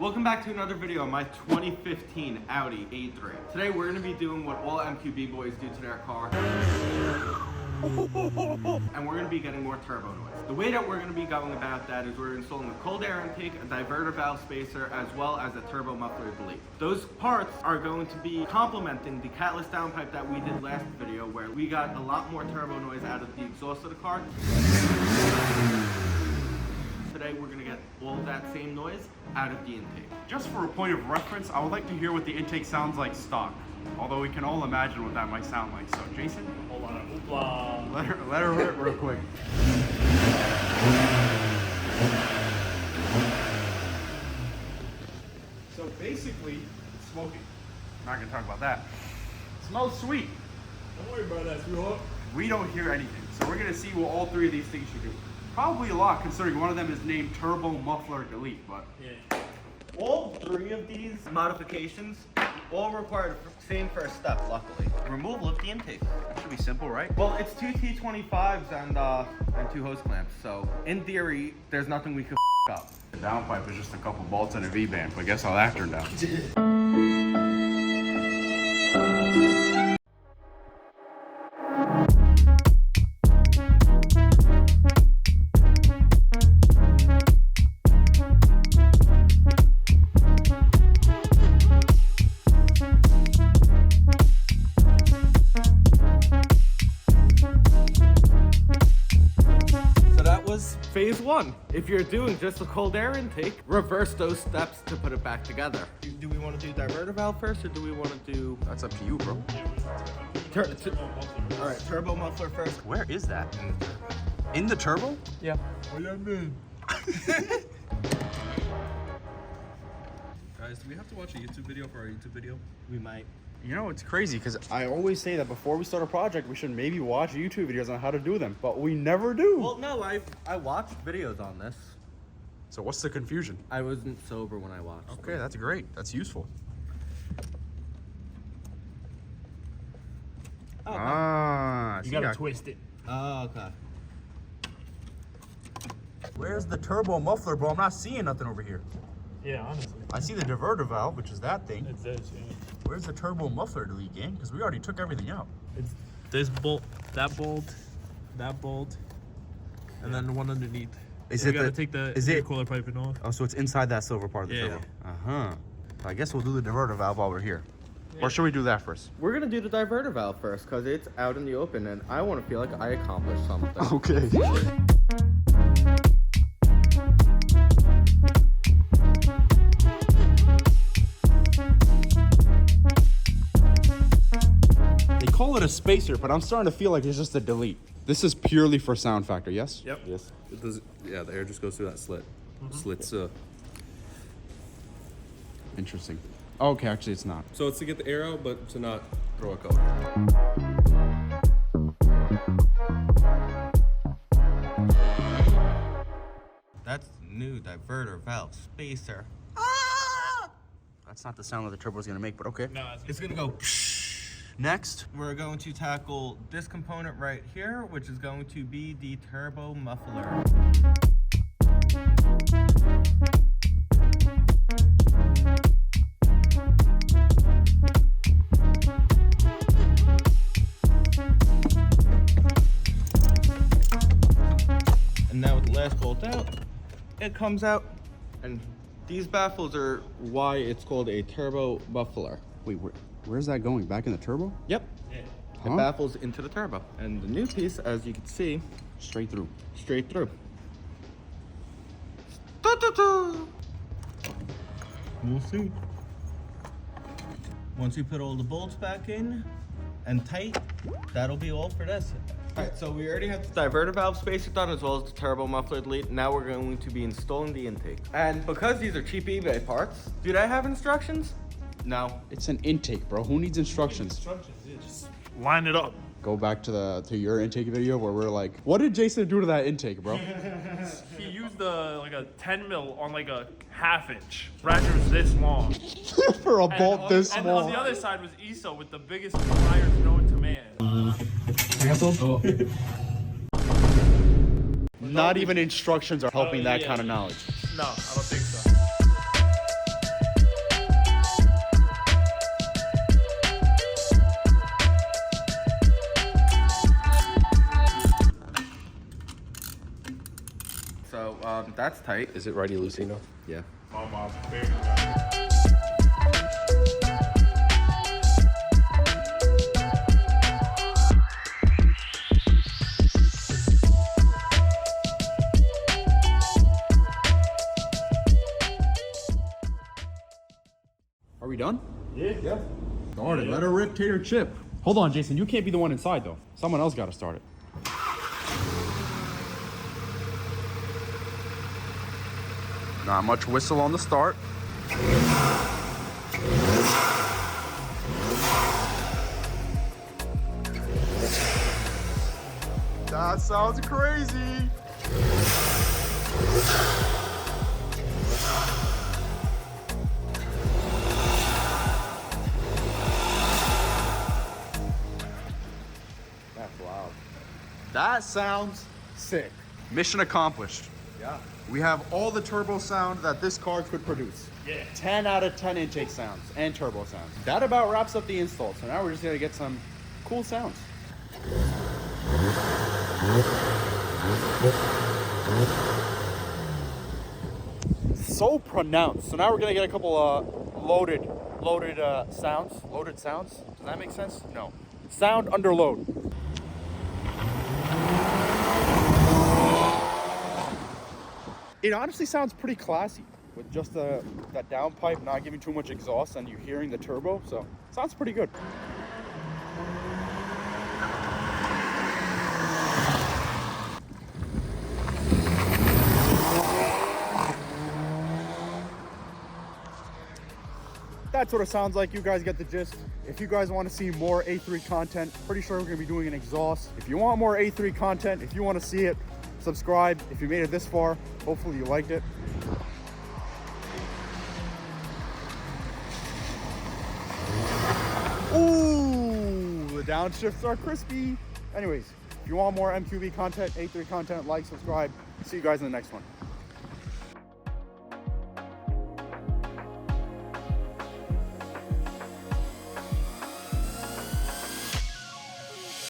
Welcome back to another video on my 2015 Audi A3. Today we're going to be doing what all MQB boys do to their car. And we're going to be getting more turbo noise. The way that we're going to be going about that is we're installing a cold air intake, a diverter valve spacer, as well as a turbo muffler delete. Those parts are going to be complementing the catless downpipe that we did last video, where we got a lot more turbo noise out of the exhaust of the car. Today we're going to get all that same noise out of the intake. Just for a point of reference, I would like to hear what the intake sounds like stock. Although we can all imagine what that might sound like. So Jason, Hold on, hoopla. let her rip real quick. So basically, it's smoking. I'm not gonna talk about that. It smells sweet. Don't worry about that, sweetheart. We don't hear anything. So we're gonna see what all three of these things should do. Probably a lot, considering one of them is named Turbo Muffler Delete, but Yeah. All three of these modifications all require the same first step, luckily. Removal of the intake. that should be simple, right? Well, it's two T25s and two hose clamps, so in theory, there's nothing we could up. The downpipe is just a couple bolts and a V-band, but guess how that turned out. Phase one. If you're doing just a cold air intake, reverse those steps to put it back together. Do we want to do diverter valve first, or do we want to do... That's up to you, bro. All right, turbo muffler first. Where is that? In the turbo? Yeah. What you mean? Guys, do we have to watch a YouTube video for our YouTube video? We might. You know, it's crazy because I always say that before we start a project, we should maybe watch YouTube videos on how to do them, but we never do. Well, no, I watched videos on this. So what's the confusion? I wasn't sober when I watched. Okay, that's great. That's useful. Oh, okay. Ah, You gotta twist it. Oh, okay. Where's the turbo muffler, bro? I'm not seeing nothing over here. Yeah, honestly. I see the diverter valve, which is that thing. It's this, yeah. Where's the turbo muffler delete, gang? Because we already took everything out. It's this bolt, that bolt, and then the one underneath. Is You it gotta take the intercooler piping off. Oh, so it's inside that silver part of the Yeah. turbo. Uh-huh. I guess we'll do the diverter valve while we're here. Yeah. Or should we do that first? We're gonna do the diverter valve first, because it's out in the open, and I want to feel like I accomplished something. Okay. They call it a spacer, but I'm starting to feel like it's just a delete. This is purely for sound factor, yes? Yep. Yes. It does. Yeah, the air just goes through that slit. Slits. Interesting. Okay, actually it's not. So it's to get the air out, but to not throw a coat. That's new diverter valve spacer. That's not the sound that the turbo's gonna make, but okay. No, It's gonna go. Next. We're going to tackle this component right here, which is going to be the turbo muffler. And now with the last bolt out, it comes out, and these baffles are why it's called a turbo muffler. Wait, where's that going? Back in the turbo? Yep. Yeah. It baffles into the turbo. And the new piece, as you can see, Straight through. straight through. We'll see. Once you put all the bolts back in and tight, that'll be all for this. All right, so we already have the diverter valve spacer done, as well as the turbo muffler delete. Now we're going to be installing the intake. And because these are cheap eBay parts, do they have instructions? No. It's an intake, bro. Who needs instructions? Instructions, yeah, just line it up. Go back to your intake video where we're like, what did Jason do to that intake, bro? He used like a 10 mil on like a half-inch. Ratchet was this long. For a bolt this And small. on the other side was ESO with the biggest pliers known to man. Not even instructions are helping that yeah. kind of knowledge. No, I don't think so. that's tight. Is it righty loosey now? Yeah. Oh, my Are we done? Yeah. Start it. Let her rip, tater chip. Hold on, Jason. You can't be the one inside, though. Someone else got to start it. Not much whistle on the start. That sounds crazy. That's loud. That sounds sick. Mission accomplished. Yeah. We have all the turbo sound that this car could produce. Yeah. 10 out of 10 intake sounds and turbo sounds. That about wraps up the install. So now we're just gonna get some cool sounds. So pronounced. So now we're gonna get a couple loaded sounds. Loaded sounds. Does that make sense? No. Sound under load. It honestly sounds pretty classy with just that downpipe not giving too much exhaust and you hearing the turbo. So sounds pretty good. That's what it sounds like. You guys get the gist. If you guys want to see more A3 content, pretty sure we're going to be doing an exhaust. If you want more A3 content, if you want to see it, subscribe. If you made it this far, hopefully you liked it. Ooh, the downshifts are crispy. Anyways, if you want more MQB content, A3 content, like, subscribe. See you guys in the next one.